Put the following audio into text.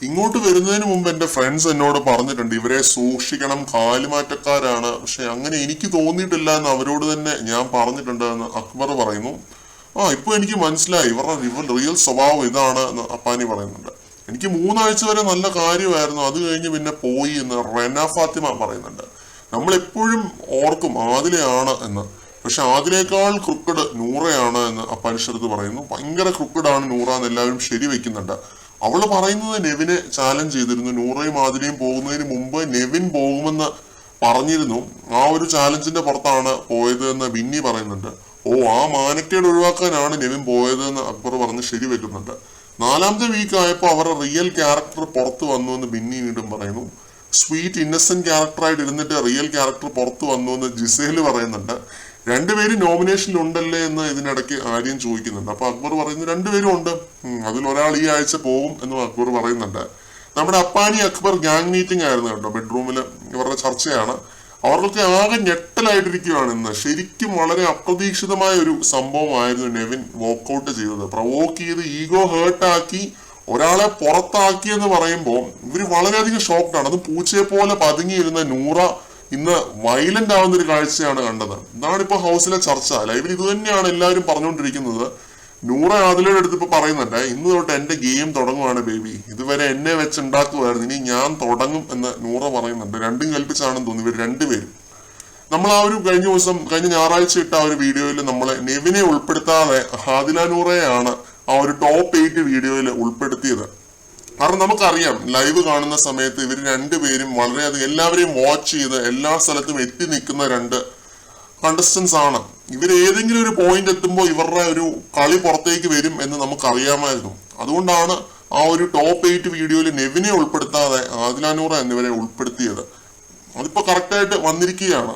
ഇങ്ങോട്ട് വരുന്നതിന് മുമ്പ് എന്റെ ഫ്രണ്ട്സ് എന്നോട് പറഞ്ഞിട്ടുണ്ട് ഇവരെ സൂക്ഷിക്കണം, കാലുമാറ്റക്കാരാണ്. പക്ഷെ അങ്ങനെ എനിക്ക് തോന്നിയിട്ടില്ല എന്ന് അവരോട് തന്നെ ഞാൻ പറഞ്ഞിട്ടുണ്ട് എന്ന് അക്ബർ പറയുന്നു. ഇപ്പൊ എനിക്ക് മനസ്സിലായി ഇവരുടെ റിയൽ സ്വഭാവം ഇതാണ് എന്ന് അപ്പാനി പറയുന്നുണ്ട്. എനിക്ക് 3 ആഴ്ച വരെ നല്ല കാര്യമായിരുന്നു, അത് കഴിഞ്ഞ് പിന്നെ പോയി എന്ന് റെന ഫാത്തിമ പറയുന്നുണ്ട്. നമ്മൾ എപ്പോഴും ഓർക്കും ആദിലയാണ് എന്ന്, പക്ഷെ ആദിലേക്കാൾ ക്രിക്കഡ് നൂറയാണ് എന്ന് അപ്പാനിഷത്ത് പറയുന്നു. ഭയങ്കര ക്രിക്കഡാണ് നൂറ എന്ന് എല്ലാവരും ശരിവെക്കുന്നുണ്ട്. അവള് പറയുന്നത് നെവിനെ ചാലഞ്ച് ചെയ്തിരുന്നു. നൂറയും ആദിലയും പോകുന്നതിന് മുമ്പ് നെവിൻ പോകുമെന്ന് പറഞ്ഞിരുന്നു. ആ ഒരു ചാലഞ്ചിന്റെ പുറത്താണ് പോയത് എന്ന് ബിന്നി പറയുന്നുണ്ട്. ആ മാനക്കേട് ഒഴിവാക്കാനാണ് നെവിൻ പോയത് എന്ന് അക്ബർ പറഞ്ഞ് ശരിവെക്കുന്നുണ്ട്. 4ാമത്തെ വീക്ക് ആയപ്പോൾ അവരുടെ റിയൽ ക്യാരക്ടർ പുറത്തു വന്നു എന്ന് ബിന്നി വീണ്ടും പറയുന്നു. സ്വീറ്റ് ഇന്നസെന്റ് ക്യാരക്ടറായിട്ട് ഇരുന്നിട്ട് റിയൽ ക്യാരക്ടർ പുറത്തു വന്നു എന്ന് ജിസേല് പറയുന്നുണ്ട്. രണ്ടുപേരും നോമിനേഷനിൽ ഉണ്ടല്ലേ എന്ന് ഇതിനിടയ്ക്ക് ആര്യം ചോദിക്കുന്നുണ്ട്. അപ്പൊ അക്ബർ പറയുന്നു 2 പേരും ഉണ്ട്, അതിലൊരാൾ ഈ ആഴ്ച പോകും എന്നും അക്ബർ പറയുന്നുണ്ട്. നമ്മുടെ അപ്പാനി അക്ബർ ഗാങ് മീറ്റിംഗ് ആയിരുന്നു കേട്ടോ, ബെഡ്റൂമിൽ ഇവരുടെ ചർച്ചയാണ്. അവർക്കൊക്കെ ആകെ ഞെട്ടലായിട്ടിരിക്കുകയാണ് ഇന്ന്. ശരിക്കും വളരെ അപ്രതീക്ഷിതമായ ഒരു സംഭവമായിരുന്നു നെവിൻ വോക്കൗട്ട് ചെയ്തത്. പ്രവോക്ക് ചെയ്ത് ഈഗോ ഹേർട്ടാക്കി ഒരാളെ പുറത്താക്കി എന്ന് പറയുമ്പോൾ ഇവര് വളരെയധികം ഷോക്ക്ഡാണ്. അത് പൂച്ചയെ പോലെ പതുങ്ങിയിരുന്ന നൂറ ഇന്ന് വയലന്റ് ആവുന്ന ഒരു കാഴ്ചയാണ് കണ്ടത്. ഇതാണ് ഇപ്പൊ ഹൗസിലെ ചർച്ച. ലൈവിൽ ഇത് തന്നെയാണ് എല്ലാവരും പറഞ്ഞുകൊണ്ടിരിക്കുന്നത്. നൂറ ആദിലയുടെ അടുത്ത് ഇപ്പൊ പറയുന്നുണ്ട്, ഇന്ന് തൊട്ട് എന്റെ ഗെയിം തുടങ്ങുവാണ് ബേബി, ഇതുവരെ എന്നെ വെച്ചുണ്ടാക്കുമായിരുന്നു, ഇനി ഞാൻ തുടങ്ങും എന്ന് നൂറ പറയുന്നുണ്ട്. രണ്ടും കൽപ്പിച്ചാണെന്ന് തോന്നി ഇവർ രണ്ടുപേരും. നമ്മൾ ആ ഒരു കഴിഞ്ഞ ഞായറാഴ്ച ഇട്ട ആ ഒരു വീഡിയോയിൽ നമ്മളെ നെവിനെ ഉൾപ്പെടുത്താതെ ആദില നൂറയാണ് ആ ഒരു ടോപ്പ് 8 വീഡിയോയിൽ ഉൾപ്പെടുത്തിയത്. കാരണം നമുക്കറിയാം ലൈവ് കാണുന്ന സമയത്ത് ഇവർ രണ്ടുപേരും വളരെയധികം എല്ലാവരെയും വാച്ച് ചെയ്ത് എല്ലാ സ്ഥലത്തും എത്തി നിൽക്കുന്ന 2 കണ്ടസ്റ്റൻസ് ആണ്. ഇവർ ഏതെങ്കിലും ഒരു പോയിന്റ് എത്തുമ്പോൾ ഇവരുടെ ഒരു കളി പുറത്തേക്ക് വരും എന്ന് നമുക്കറിയാമായിരുന്നു. അതുകൊണ്ടാണ് ആ ഒരു ടോപ്പ് 8 വീഡിയോയിൽ നെവിനെ ഉൾപ്പെടുത്താതെ ആദില നൂറ എന്നിവരെ ഉൾപ്പെടുത്തിയത്. അതിപ്പോ കറക്റ്റായിട്ട് വന്നിരിക്കുകയാണ്.